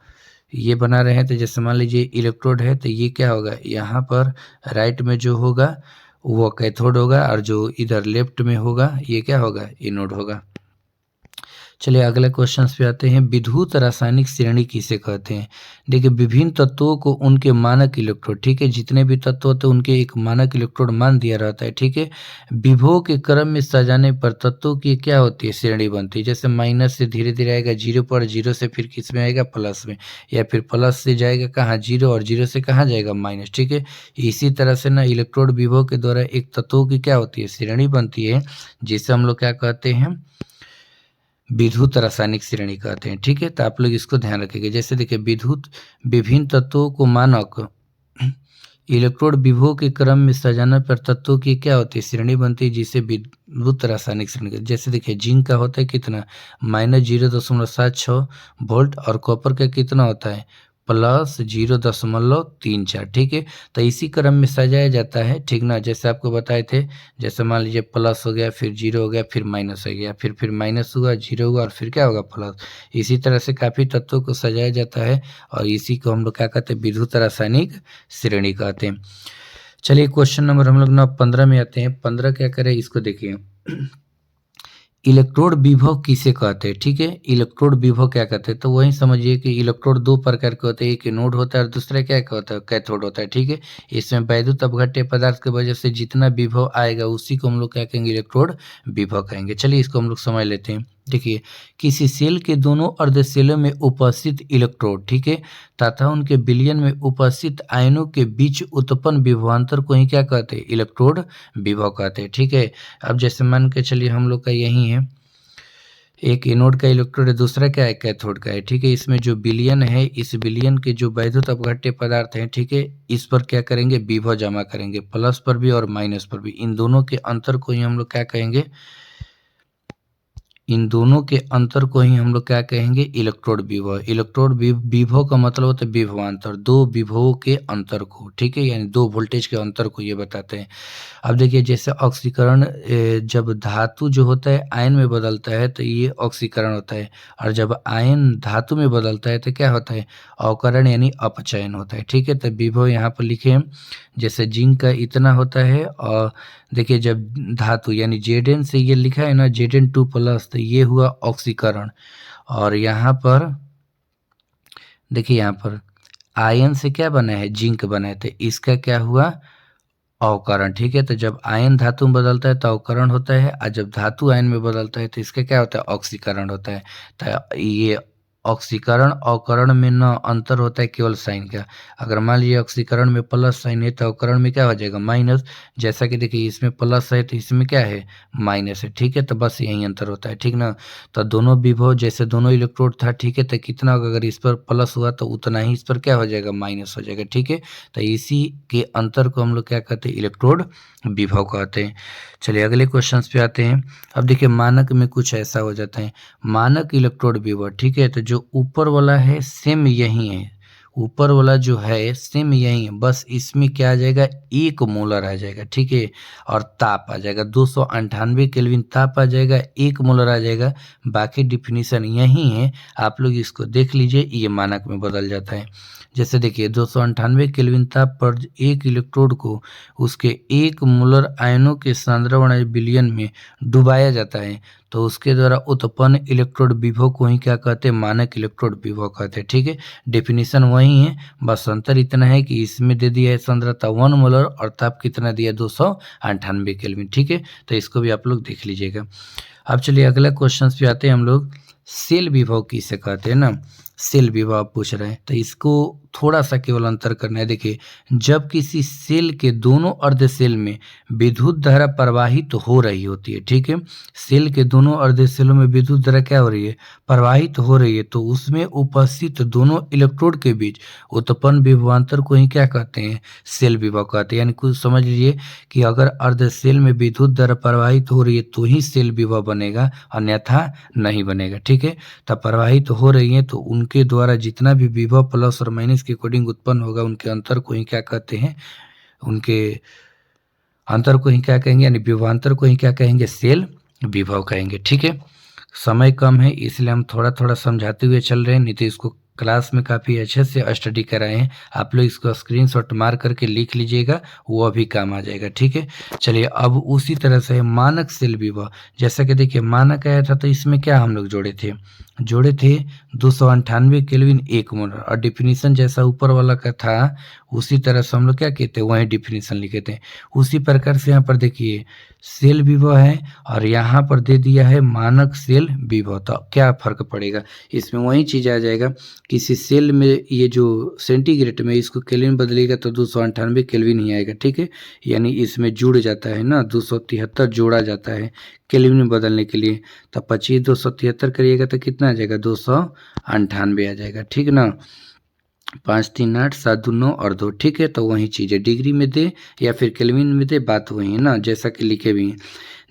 ये बना रहे हैं, तो जैसे मान लीजिए इलेक्ट्रोड है, तो ये क्या होगा, यहाँ पर राइट में जो होगा वो कैथोड होगा और जो इधर लेफ्ट में होगा ये क्या होगा, एनोड होगा। चलिए अगले क्वेश्चन पे आते हैं, विद्युत रासायनिक श्रेणी किसे कहते हैं। देखिए विभिन्न तत्वों को उनके मानक इलेक्ट्रोड, ठीक है, जितने भी तत्व होते हैं उनके एक मानक इलेक्ट्रोड मान दिया रहता है, ठीक है। विभव के क्रम में सजाने पर तत्वों की क्या होती है, श्रेणी बनती है। जैसे माइनस से धीरे धीरे आएगा जीरो पर, जीरो से फिर किस में आएगा, प्लस में, या फिर प्लस से जाएगा कहाँ, जीरो, और जीरो से कहाँ जाएगा, माइनस, ठीक है। इसी तरह से ना इलेक्ट्रोड विभव के द्वारा एक तत्वों की क्या होती है, श्रेणी बनती है, जिसे हम लोग क्या कहते हैं, विद्युत रासायनिक श्रेणी कहते हैं, ठीक है। तो आप लोग इसको ध्यान रखेंगे। जैसे देखिए विद्युत विभिन्न तत्वों को मानक इलेक्ट्रोड विभव के क्रम में सजाने पर तत्वों की क्या होती है, श्रेणी बनती है, जिसे विद्युत रासायनिक श्रेणी कहते हैं। जैसे देखिए जिंक का होता है कितना, -0.76 वोल्ट, और कॉपर का कितना होता है, +0.34, ठीक है। तो इसी क्रम में सजाया जाता है, ठीक ना। जैसे आपको बताए थे, जैसे मान लीजिए प्लस हो गया, फिर जीरो हो गया, फिर माइनस हो गया, फिर माइनस हुआ, जीरो हुआ, और फिर क्या होगा, प्लस। इसी तरह से काफ़ी तत्वों को सजाया जाता है और इसी को हम लोग क्या कहते हैं, विद्युत रासायनिक श्रेणी कहते हैं। चलिए क्वेश्चन नंबर हम लोग ना 15 में आते हैं। 15 क्या करें, इसको देखिए, इलेक्ट्रोड विभव किसे कहते हैं, ठीक है। इलेक्ट्रोड विभव क्या कहते हैं, तो वही समझिए कि इलेक्ट्रोड दो प्रकार के होते हैं, एक एनोड होता है और दूसरा क्या होता है, कैथोड होता है, ठीक है। इसमें वैद्युत अपघट्य पदार्थ की वजह से जितना विभव आएगा उसी को हम लोग क्या कहेंगे, इलेक्ट्रोड विभव कहेंगे। चलिए इसको हम लोग समझ लेते हैं। देखिए किसी सेल के दोनों अर्धसेलों में उपस्थित इलेक्ट्रोड, ठीक है, तथा उनके विलयन में उपस्थित आयनों के बीच उत्पन्न विभवांतर को ही क्या कहते हैं, इलेक्ट्रोड विभव कहते हैं, ठीक है। अब जैसे मान के चलिए हम लोग का यही है, एक एनोड का इलेक्ट्रोड है, दूसरा क्या है, कैथोड का है, ठीक है। इसमें जो विलयन है, इस विलयन के जो वैद्युत अपघट्य पदार्थ हैं, ठीक है, इस पर क्या करेंगे, विभव जमा करेंगे, प्लस पर भी और माइनस पर भी। इन दोनों के अंतर को ही हम लोग क्या कहेंगे, इन दोनों के अंतर को ही हम लोग क्या कहेंगे, इलेक्ट्रोड विभव। इलेक्ट्रोड विभव का मतलब होता है विभवांतर, दो विभवों के अंतर को, ठीक है, यानी दो वोल्टेज के अंतर को ये बताते हैं। अब देखिए जैसे ऑक्सीकरण, जब धातु जो होता है आयन में बदलता है तो ये ऑक्सीकरण होता है, और जब आयन धातु में बदलता है तो क्या होता है, अवकरण यानी अपचयन होता है, ठीक है। तो विभव यहाँ पर लिखे हम, जैसे जिंक का इतना होता है, और देखिए जब धातु यानी Zn से ये लिखा है ना Zn2+, तो ये हुआ ऑक्सीकरण, और यहाँ पर देखिए यहाँ पर आयन से क्या बना है, जिंक बना है, तो इसका क्या हुआ, अवकरण, ठीक है। तो जब आयन धातु में बदलता है तो अवकरण होता है, और जब धातु आयन में बदलता है तो इसका क्या होता है, ऑक्सीकरण होता है। तो ये ऑक्सीकरण अवकरण में न अंतर होता है, केवल साइन का। अगर मान लीजिए ऑक्सीकरण में प्लस साइन है तो अवकरण में क्या हो जाएगा, माइनस। जैसा कि देखिए इसमें प्लस है तो इसमें क्या है, माइनस है, ठीक है। तो बस यही अंतर होता है, ठीक ना। तो दोनों विभव जैसे दोनों इलेक्ट्रोड था, ठीक है, तो कितना होगा, अगर इस पर प्लस हुआ तो उतना ही इस पर क्या हो जाएगा, माइनस हो जाएगा, ठीक है। तो इसी के अंतर को हम लोग क्या कहते हैं, इलेक्ट्रोड विभव कहते हैं। चलिए अगले क्वेश्चन पे आते हैं। अब देखिए मानक में कुछ ऐसा हो जाता है, मानक इलेक्ट्रोड विभव, ठीक है। तो जो ऊपर वाला है सेम यही है, ऊपर वाला जो है सेम यही है, बस इसमें क्या आ जाएगा, 1 मोलर आ जाएगा, ठीक है, और ताप आ जाएगा 298 केल्विन ताप आ जाएगा, 1 मोलर आ जाएगा। बाकी डिफिनीशन यही है, आप लोग इसको देख लीजिए, ये मानक में बदल जाता है। जैसे देखिए 298 केल्विन ताप पर एक इलेक्ट्रोड को उसके 1 मोलर आयनों के सांद्रवण विलयन में डुबाया जाता है, तो उसके द्वारा उत्पन्न इलेक्ट्रोड विभव को ही क्या कहते हैं, मानक इलेक्ट्रोड विभव कहते हैं, ठीक है। डेफिनेशन वही है, बस अंतर इतना है कि इसमें दे दिया है सांद्रता 1 मोलर और ताप कितना दिया, 298 केल्विन, ठीक है। तो इसको भी आप लोग देख लीजिएगा। अब चलिए अगला क्वेश्चन पे आते हैं हम लोग, सेल विभव किसे कहते हैं ना, सेल विभव पूछ रहे हैं, तो इसको थोड़ा सा केवल अंतर करना है। देखिए जब किसी सेल के दोनों अर्ध सेल में विद्युत धारा प्रवाहित हो रही होती है, ठीक है, सेल के दोनों अर्ध सेलों में विद्युत धारा क्या हो रही है, प्रवाहित हो रही है, तो उसमें उपस्थित दोनों इलेक्ट्रोड के बीच उत्पन्न विभवांतर को ही क्या कहते हैं, सेल विभव कहते हैं। यानी कुछ समझ लीजिए कि अगर अर्ध सेल में विद्युत धारा प्रवाहित हो रही है तो ही सेल विभव बनेगा, अन्यथा नहीं बनेगा, ठीक है। तब प्रवाहित हो रही है तो उनके द्वारा जितना भी विभव प्लस और माइनस के अकॉर्डिंग उत्पन्न होगा, उनके अंतर को ही क्या कहते हैं, उनके अंतर को ही क्या कहेंगे, यानी विभवांतर को ही क्या कहेंगे, सेल विभव कहेंगे, ठीक है। समय कम है इसलिए हम थोड़ा थोड़ा समझाते हुए चल रहे हैं, नहीं तो इसको क्लास में काफ़ी अच्छे से स्टडी कराए हैं। आप लोग इसको स्क्रीनशॉट मार करके लिख लीजिएगा, वो अभी काम आ जाएगा, ठीक है। चलिए अब उसी तरह से मानक सेल विभव, जैसा कि देखिए मानक आया था तो इसमें क्या हम लोग जोड़े थे 298 केल्विन 1 मोलर, और डिफिनीशन जैसा ऊपर वाला का था उसी तरह से हम लोग क्या कहते हैं, वही डिफिनीशन लिखे थे। उसी प्रकार से यहाँ पर देखिए सेल विभव है और यहाँ पर दे दिया है मानक सेल विभव, तो क्या फर्क पड़ेगा, इसमें वही चीज़ आ जाएगा। किसी सेल में ये जो सेंटीग्रेड में इसको केल्विन बदलेगा तो 298 केल्विन ही आएगा, ठीक है। यानी इसमें जुड़ जाता है ना, 273 जोड़ा जाता है केल्विन में बदलने के लिए, तो 25 273 करिएगा तो कितना आ जाएगा, 298 आ जाएगा, ठीक ना। 5 3 8 7 2 9 और 2, ठीक है। तो वही चीज़ है, डिग्री में दे या फिर केल्विन में दे, बात वही है ना, जैसा कि लिखे भी हैं।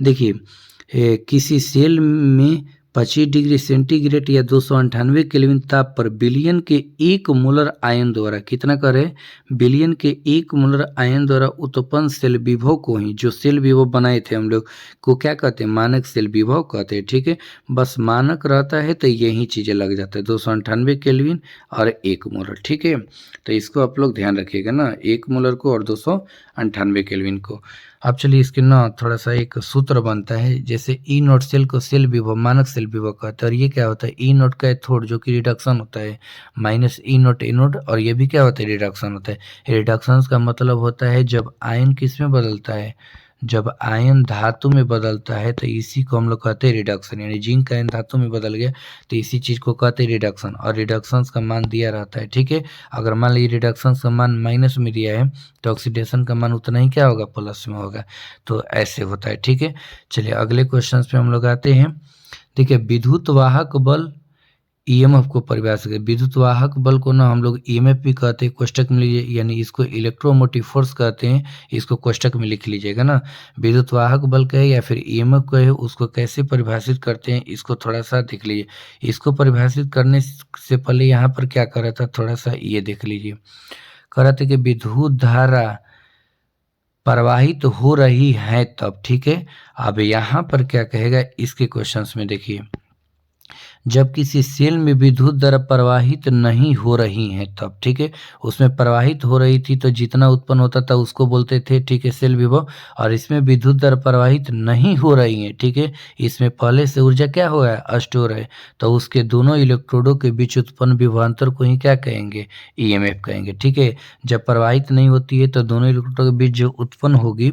देखिए किसी सेल में 25 डिग्री सेंटीग्रेड या 298 केल्विन ताप पर बिलियन के 1 मोलर आयन द्वारा, कितना करे, बिलियन के 1 मोलर आयन द्वारा उत्पन्न सेल विभव को ही, जो सेल विभव बनाए थे हम लोग को क्या कहते हैं, मानक सेल विभव कहते हैं, ठीक है। बस मानक रहता है तो यही चीज़ें लग जाता है, 298 केल्विन और 1 मोलर, ठीक है। तो इसको आप लोग ध्यान रखिएगा ना, 1 मोलर को और 298 केल्विन को। अब चलिए इसके ना थोड़ा सा एक सूत्र बनता है, जैसे ई नोट सेल को सेल विभव मानक सेल विभव कहते हैं, और ये क्या होता है, ई नोट का एथोड जो कि रिडक्शन होता है, माइनस ई नोट ए नोट, और ये भी क्या होता है, रिडक्शन होता है। रिडक्शन का मतलब होता है जब आयन किस में बदलता है, जब आयन धातु में बदलता है तो इसी को हम लोग कहते हैं रिडक्शन, यानी जिंक आयन धातु में बदल गया तो इसी चीज़ को कहते हैं रिडक्शन, और रिडक्शन का मान दिया रहता है, ठीक है। अगर मान लीजिए रिडक्शन का मान माइनस में दिया है तो ऑक्सीडेशन का मान उतना ही क्या होगा, प्लस में होगा, तो ऐसे होता है, ठीक है। चलिए अगले क्वेश्चन पे हम लोग आते हैं। देखिए विद्युत वाहक बल ईएमएफ को परिभाषित करें। विद्युत वाहक बल को ना हम लोग ईएमएफ भी कहते हैं, कोष्टक में लीजिए, यानी इसको इलेक्ट्रोमोटिव फोर्स कहते हैं, इसको कोष्टक में लिख लीजिएगा ना। विद्युत वाहक बल कहे या फिर ईएमएफ कहे, उसको कैसे परिभाषित करते हैं इसको थोड़ा सा देख लीजिए। इसको परिभाषित करने से पहले यहाँ पर क्या कर रहा था, थोड़ा सा ये देख लीजिए। कह रहा था कि विद्युत धारा प्रवाहित हो रही है तब, ठीक है। अब यहाँ पर क्या कहेगा इसके क्वेश्चंस में देखिए, जब किसी सेल में विद्युत धारा प्रवाहित नहीं हो रही है तब, ठीक है। उसमें प्रवाहित हो रही थी तो जितना उत्पन्न होता था उसको बोलते थे, ठीक है, सेल विभव। और इसमें विद्युत धारा प्रवाहित नहीं हो रही है, ठीक है, इसमें पहले से ऊर्जा क्या हुआ है, स्टोर है, तो उसके दोनों इलेक्ट्रोडों के बीच उत्पन्न विभवांतर को ही क्या कहेंगे, ईएमएफ कहेंगे, ठीक है। जब प्रवाहित नहीं होती है तो दोनों इलेक्ट्रोडों के बीच जो उत्पन्न होगी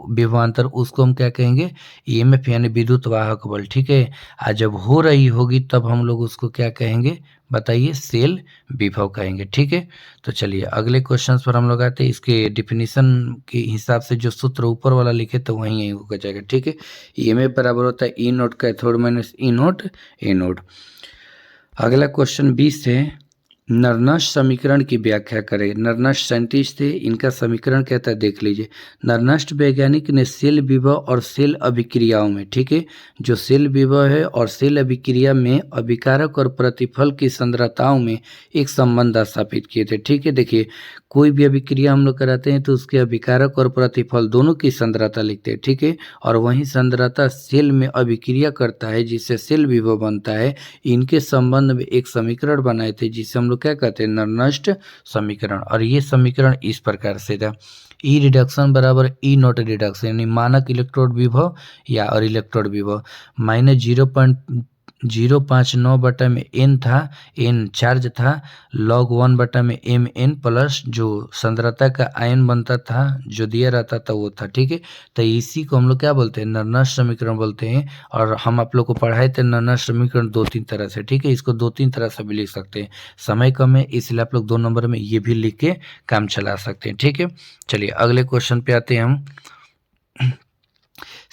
विभवांतर, उसको हम क्या कहेंगे, ईएमएफ, यानी विद्युत वाहक बल, ठीक है। आज जब हो रही होगी तब हम लोग उसको क्या कहेंगे, बताइए, सेल विभव कहेंगे, ठीक है। तो चलिए अगले क्वेश्चन पर हम लोग आते हैं। इसके डिफिनीशन के हिसाब से जो सूत्र ऊपर वाला लिखे तो वहीं यही हो जाएगा, ठीक है। ईएमएफ बराबर होता है ई नोट कैथोड माइनस ई नोट ए नोट। अगला क्वेश्चन 20 है, नरनश समीकरण की व्याख्या करें। नरनश साइंटिस्ट थे, इनका समीकरण क्या था देख लीजिए। नरनश वैज्ञानिक ने सेल विभव और सेल अभिक्रियाओं में, ठीक है, जो सेल विभव है और सेल अभिक्रिया में अभिकारक और प्रतिफल की सांद्रताओं में एक संबंध स्थापित किए थे, ठीक है। देखिए कोई भी अभिक्रिया हम लोग कराते हैं तो उसके अभिकारक और प्रतिफल दोनों की सांद्रता लिखते हैं, ठीक है। और वही सांद्रता सेल में अभिक्रिया करता है जिससे सेल विभव बनता है। इनके संबंध में एक समीकरण बनाए थे जिसे हम लोग क्या कहते हैं, नरनस्ट समीकरण। और ये समीकरण इस प्रकार से था, ई रिडक्शन बराबर ई नॉट रिडक्शन, यानी मानक इलेक्ट्रोड विभव या और इलेक्ट्रोड विभव माइनस 0.059 बटा में एन था, एन चार्ज था, log 1 बटा में एम एन प्लस जो सांद्रता का आयन बनता था जो दिया रहता था वो था, ठीक है। तो इसी को हम लोग क्या बोलते हैं, नरनश समीकरण बोलते हैं। और हम आप लोग को पढ़ाए थे नरनश समीकरण 2-3 तरह से, ठीक है। इसको 2-3 तरह से भी लिख सकते हैं, समय कम है इसलिए आप लोग 2 नंबर में ये भी लिख के काम चला सकते हैं, ठीक है। चलिए अगले क्वेश्चन पे आते हैं हम।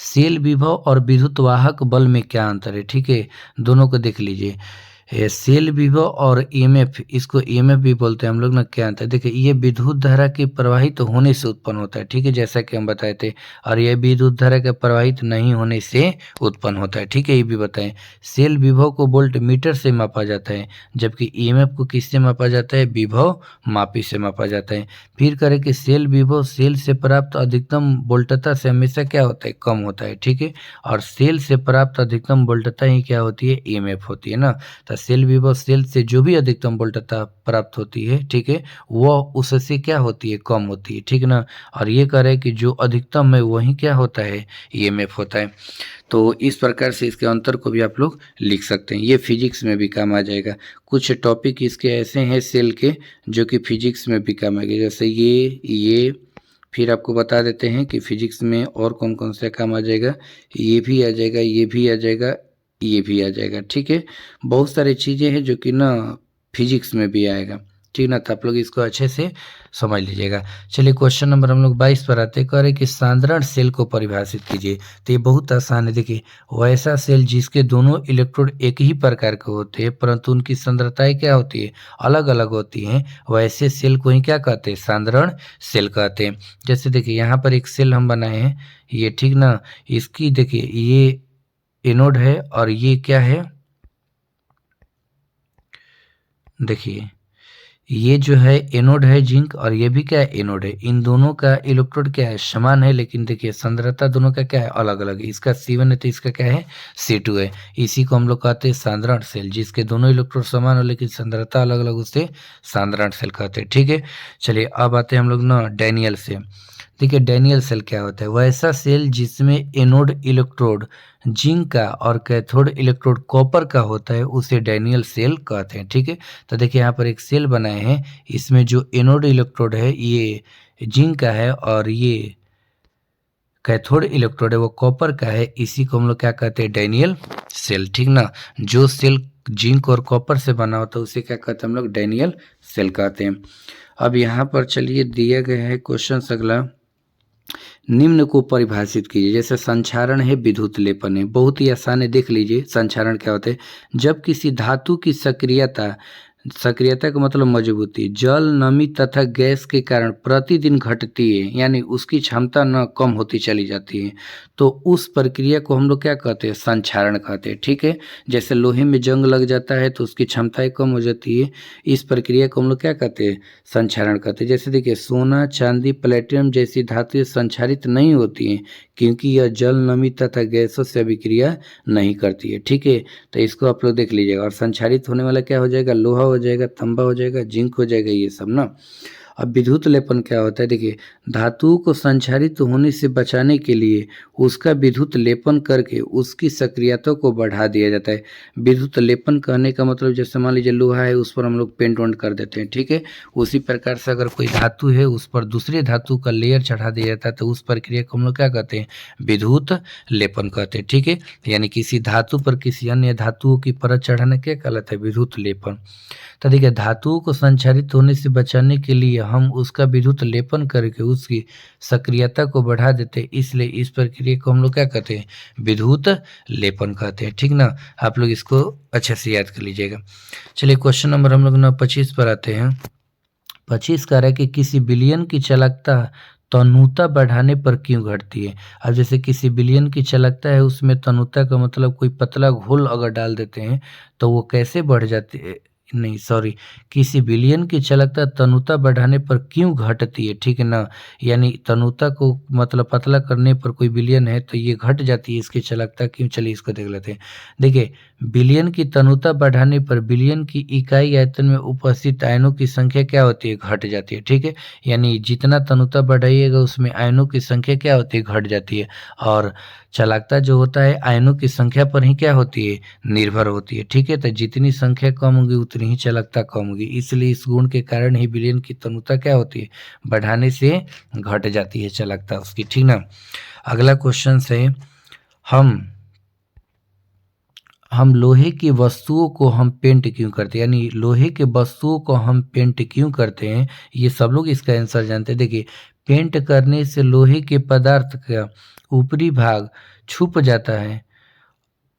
सेल विभव और विद्युत वाहक बल में क्या अंतर है, ठीक है, दोनों को देख लीजिए। सेल विभव और ईएमएफ, इसको ईएमएफ भी बोलते हैं हम लोग ना, क्या अंतर, देखिए ये विद्युत धारा के प्रवाहित होने से उत्पन्न होता है, ठीक है, जैसा कि हम बताए थे। और यह विद्युत धारा के प्रवाहित नहीं होने से उत्पन्न होता है, ठीक है, ये भी बताएं। सेल विभव को वोल्ट मीटर से मापा जाता है, जबकि ईएमएफ को किससे मापा जाता है, विभव मापी से मापा जाता है। फिर करें कि सेल विभव सेल से प्राप्त अधिकतम वोल्टता से हमेशा क्या होता है, कम होता है, ठीक है। और सेल से प्राप्त अधिकतम वोल्टता ही क्या होती है, ईएमएफ होती है ना। तो सेल विभव सेल से जो भी अधिकतम वोल्टता प्राप्त होती है, ठीक है, वो उससे क्या होती है, कम होती है, ठीक ना। और ये कह रहे हैं कि जो अधिकतम है वही क्या होता है, ईएमएफ होता है। तो इस प्रकार से इसके अंतर को भी आप लोग लिख सकते हैं, ये फिजिक्स में भी काम आ जाएगा। कुछ टॉपिक इसके ऐसे हैं सेल के जो कि फिजिक्स में भी काम आएंगे, जैसे ये फिर आपको बता देते हैं कि फिजिक्स में और कौन कौन सा काम आ जाएगा। ये भी आ जाएगा, ये भी आ जाएगा, ये भी आ जाएगा, ठीक है। बहुत सारी चीज़ें हैं जो कि ना फिजिक्स में भी आएगा, ठीक ना। तो आप लोग इसको अच्छे से समझ लीजिएगा। चलिए क्वेश्चन नंबर हम लोग 22 पर आते हैं कि साधारण सेल को परिभाषित कीजिए। तो ये बहुत आसान है, देखिए वैसा सेल जिसके दोनों इलेक्ट्रोड एक ही प्रकार के होते हैं परंतु उनकी सांद्रताएं क्या होती है, अलग अलग होती हैं, वैसे सेल को ही क्या कहते हैं, साधारण सेल कहते हैं। जैसे देखिए यहाँ पर एक सेल हम बनाए हैं, ये, ठीक ना, इसकी देखिए ये एनोड है और ये क्या है, देखिए ये जो है एनोड है जिंक और ये भी क्या है, एनोड है। इन दोनों का इलेक्ट्रोड क्या है, समान है, लेकिन देखिए सांद्रता दोनों का क्या है, अलग अलग है। इसका C1 है तो इसका क्या है, C2 है। इसी को हम लोग कहते हैं साधारण सेल, जिसके दोनों इलेक्ट्रोड समान हो लेकिन सांद्रता अलग अलग, उससे साधारण सेल कहते हैं, ठीक है। चलिए अब आते हैं हम लोग ना डैनियल से। देखिए डैनियल सेल क्या होता है, वैसा सेल जिसमें एनोड इलेक्ट्रोड जिंक का और कैथोड इलेक्ट्रोड कॉपर का होता है उसे डैनियल सेल कहते हैं, ठीक है। तो देखिए यहाँ पर एक सेल बनाए हैं, इसमें जो एनोड इलेक्ट्रोड है ये जिंक का है और ये कैथोड इलेक्ट्रोड है वो कॉपर का है, इसी को हम लोग क्या कहते हैं, डैनियल सेल, ठीक ना। जो सेल जिंक और कॉपर से बना होता है उसे क्या कहते हैं हम लोग, डैनियल सेल कहते हैं। अब यहाँ पर चलिए दिया गया है क्वेश्चन अगला, निम्न को परिभाषित कीजिए। जैसे संक्षारण है, विद्युत लेपन है, बहुत ही आसान है, देख लीजिए संक्षारण क्या होता है। जब किसी धातु की सक्रियता, सक्रियता का मतलब मजबूती, जल, नमी तथा गैस के कारण प्रतिदिन घटती है, यानी उसकी क्षमता न कम होती चली जाती है, तो उस प्रक्रिया को हम लोग क्या कहते हैं, संक्षारण कहते हैं। ठीक है, जैसे लोहे में जंग लग जाता है तो उसकी क्षमताएं कम हो जाती है, इस प्रक्रिया को हम लोग क्या कहते हैं, संक्षारण कहते हैं। जैसे देखिए सोना, चांदी, प्लेटिनम जैसी धातुएं संक्षारित नहीं होती हैं क्योंकि यह जल, नमी तथा गैसों से अभिक्रिया नहीं करती है। ठीक है, तो इसको आप लोग देख लीजिएगा। और संक्षारित होने वाला क्या हो जाएगा, लोहा हो जाएगा, तांबा हो जाएगा, जिंक हो जाएगा, ये सब ना। अब विद्युत लेपन क्या होता है, देखिए धातुओं को संक्षारित होने से बचाने के लिए उसका विद्युत लेपन करके उसकी सक्रियता को बढ़ा दिया जाता है। विद्युत लेपन कहने का मतलब जैसे मान लीजिए लोहा है, उस पर हम लोग पेंट वेंट कर देते हैं। ठीक है, उसी प्रकार से अगर कोई धातु है उस पर दूसरे धातु का लेयर चढ़ा दिया जाता है तो उस प्रक्रिया को हम लोग क्या कहते हैं, विद्युत लेपन कहते हैं। ठीक है, यानी किसी धातु पर किसी अन्य धातुओं की परत चढ़ाना क्या कहलाता है, विद्युत लेपन। तो देखिए धातुओं को संक्षारित होने से बचाने के लिए हम उसका विद्युत लेपन करके उसकी सक्रियता को बढ़ा देते हैं, इसलिए इस प्रक्रिया को हम लोग क्या कहते हैं, विद्युत लेपन कहते हैं। ठीक ना, आप लोग इसको अच्छे से याद कर लीजिएगा। चलिए क्वेश्चन नंबर हम लोग ना 25 पर आते हैं। 25 कह रहा है कि किसी विलयन की चालकता तनुता बढ़ाने पर क्यों घटती है। अब जैसे किसी विलयन की चालकता है, उसमें तनुता का मतलब कोई पतला घोल अगर डाल देते हैं तो वो कैसे बढ़ जाती है, नहीं सॉरी, किसी विलयन की चालकता तनुता बढ़ाने पर क्यों घटती है। ठीक है ना, यानी तनुता को मतलब पतला करने पर कोई विलयन है तो ये घट जाती है इसकी चालकता क्यों। चलिए इसको देख लेते हैं। देखिए विलयन की तनुता बढ़ाने पर विलयन की इकाई आयतन में उपस्थित आयनों की संख्या क्या होती है, घट जाती है। ठीक है, यानी जितना तनुता बढ़ाइएगा उसमें आयनों की संख्या क्या होती है, घट जाती है। और चालकता जो होता है आयनों की संख्या पर ही क्या होती है, निर्भर होती है। ठीक है, तो जितनी संख्या कम होगी उतनी ही चालकता कम होगी, इसलिए इस गुण के कारण ही विलयन की तनुता क्या होती है, बढ़ाने से घट जाती है चालकता उसकी। ठीक ना, अगला क्वेश्चन से हम लोहे की वस्तुओं को हम पेंट क्यों करते हैं, यानी लोहे के वस्तुओं को हम पेंट क्यों करते हैं, ये सब लोग इसका आंसर जानते हैं। देखिए पेंट करने से लोहे के पदार्थ का ऊपरी भाग छुप जाता है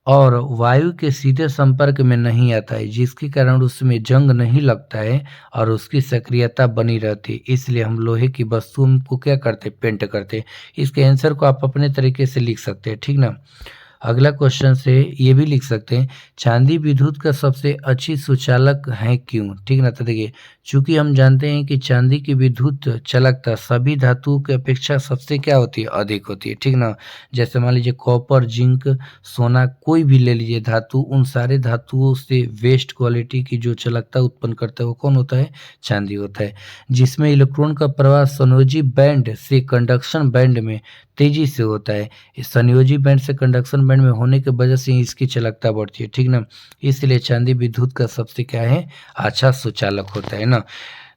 और वायु के सीधे संपर्क में नहीं आता है, जिसके कारण उसमें जंग नहीं लगता है और उसकी सक्रियता बनी रहती है, इसलिए हम लोहे की वस्तुओं को क्या करते हैं, पेंट करते हैं। इसके आंसर को आप अपने तरीके से लिख सकते हैं। ठीक ना, अगला क्वेश्चन से ये भी लिख सकते हैं, चांदी विद्युत का सबसे अच्छी सुचालक है क्यों। ठीक ना, तो देखिए चूंकि हम जानते हैं कि चांदी की विद्युत चालकता सभी धातुओं की अपेक्षा सबसे क्या होती है, अधिक होती है। ठीक ना, जैसे मान लीजिए कॉपर, जिंक, सोना, कोई भी ले लीजिए धातु, उन सारे धातुओं से वेस्ट क्वालिटी की जो चालकता उत्पन्न करता है वो कौन होता है, चांदी होता है। जिसमें इलेक्ट्रॉन का प्रवाह संयोजी बैंड से कंडक्शन बैंड में तेजी से होता है। इस संयोजी बैंड से कंडक्शन बैंड में होने की वजह से इसकी चालकता बढ़ती है। ठीक ना, इसलिए चांदी विद्युत का सबसे क्या है, अच्छा सुचालक होता है ना।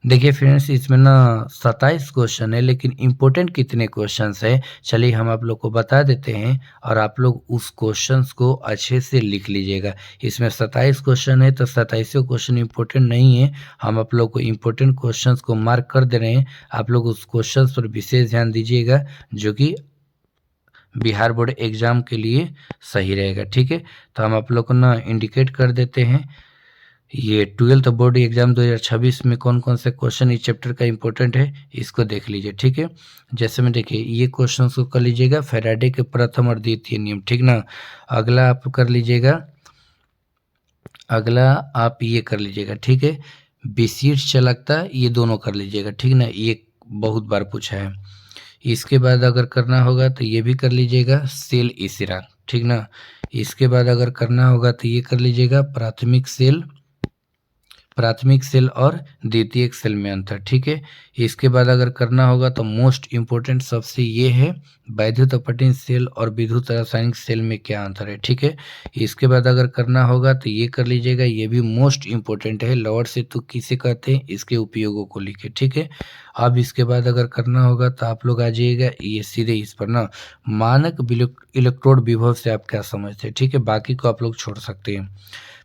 देखिए फ्रेंड्स इसमें ना 27 क्वेश्चन है, लेकिन इम्पोर्टेंट कितने क्वेश्चंस है चलिए हम आप लोग को बता देते हैं और आप लोग उस क्वेश्चंस को अच्छे से लिख लीजिएगा। इसमें 27 क्वेश्चन है तो 27 क्वेश्चन इम्पोर्टेंट नहीं है, हम आप लोग को इम्पोर्टेंट क्वेश्चंस को मार्क कर दे रहे हैं, आप लोग उस क्वेश्चंस पर विशेष ध्यान दीजिएगा जो कि बिहार बोर्ड एग्जाम के लिए सही रहेगा। ठीक है, तो हम आप लोग को ना इंडिकेट कर देते हैं ये 12th बोर्ड एग्जाम 2026 में कौन कौन से क्वेश्चन इस चैप्टर का इंपॉर्टेंट है, इसको देख लीजिए। ठीक है, जैसे में देखिए ये क्वेश्चन को कर लीजिएगा, फैराडे के प्रथम और द्वितीय नियम। ठीक ना, अगला आप कर लीजिएगा, अगला आप ये कर लीजिएगा। ठीक है, विशिष्ट चालकता, ये दोनों कर लीजिएगा। ठीक ना, ये बहुत बार पूछा है। इसके बाद अगर करना होगा तो ये भी कर लीजिएगा, सेल स्थिरांक। ठीक ना, इसके बाद अगर करना होगा तो ये कर लीजिएगा, प्राथमिक सेल और द्वितीयक सेल में अंतर। ठीक है, इसके बाद अगर करना होगा तो मोस्ट इम्पोर्टेंट सबसे ये है, वैद्युत अपठन सेल और विद्युत रासायनिक सेल में क्या अंतर है। ठीक है, इसके बाद अगर करना होगा तो ये कर लीजिएगा, ये भी मोस्ट इम्पोर्टेंट है, लौट से तो किसे कहते हैं, इसके उपयोगों को लिखे। ठीक है, अब इसके बाद अगर करना होगा तो आप लोग आ जाइएगा ये सीधे इस पर ना, मानक इलेक्ट्रोड विभव से आप क्या समझते हैं। ठीक है, बाकी को आप लोग छोड़ सकते हैं।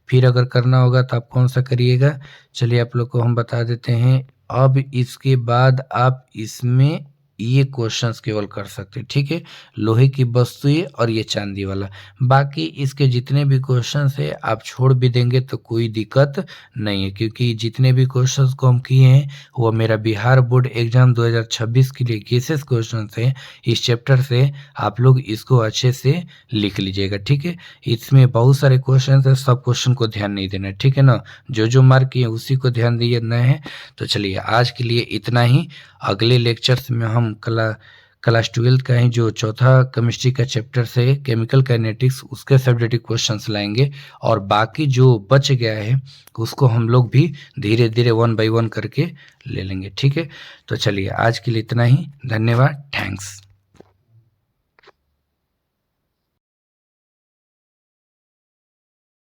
फिर अगर करना होगा तो आप कौन सा करिएगा, चलिए आप लोग को हम बता देते हैं। अब इसके बाद आप इसमें ये क्वेश्चंस केवल कर सकते हैं, ठीक है। लोहे की वस्तुएं और ये चांदी वाला, बाकी इसके जितने भी क्वेश्चंस है आप छोड़ भी देंगे तो कोई दिक्कत नहीं है, क्योंकि जितने भी क्वेश्चंस को हम किए हैं वो मेरा बिहार बोर्ड एग्जाम 2026 के लिए केसेस क्वेश्चंस है। इस चैप्टर से आप लोग इसको अच्छे से लिख लीजिएगा, ठीक है। इसमें बहुत सारे क्वेश्चन है, सब क्वेश्चन को ध्यान नहीं देना है, ठीक है ना। जो जो मार्क किए उसी को ध्यान देना है। तो चलिए आज के लिए इतना ही। अगले लेक्चर्स में हम क्लास 12 का ही जो चौथा केमिस्ट्री का चैप्टर से केमिकल काइनेटिक्स उसके सब्जेक्टिव क्वेश्चंस लाएंगे, और बाकी जो बच गया है उसको हम लोग भी धीरे धीरे 1 बाय 1 करके ले लेंगे, ठीक है। तो चलिए आज के लिए इतना ही। धन्यवाद। थैंक्स।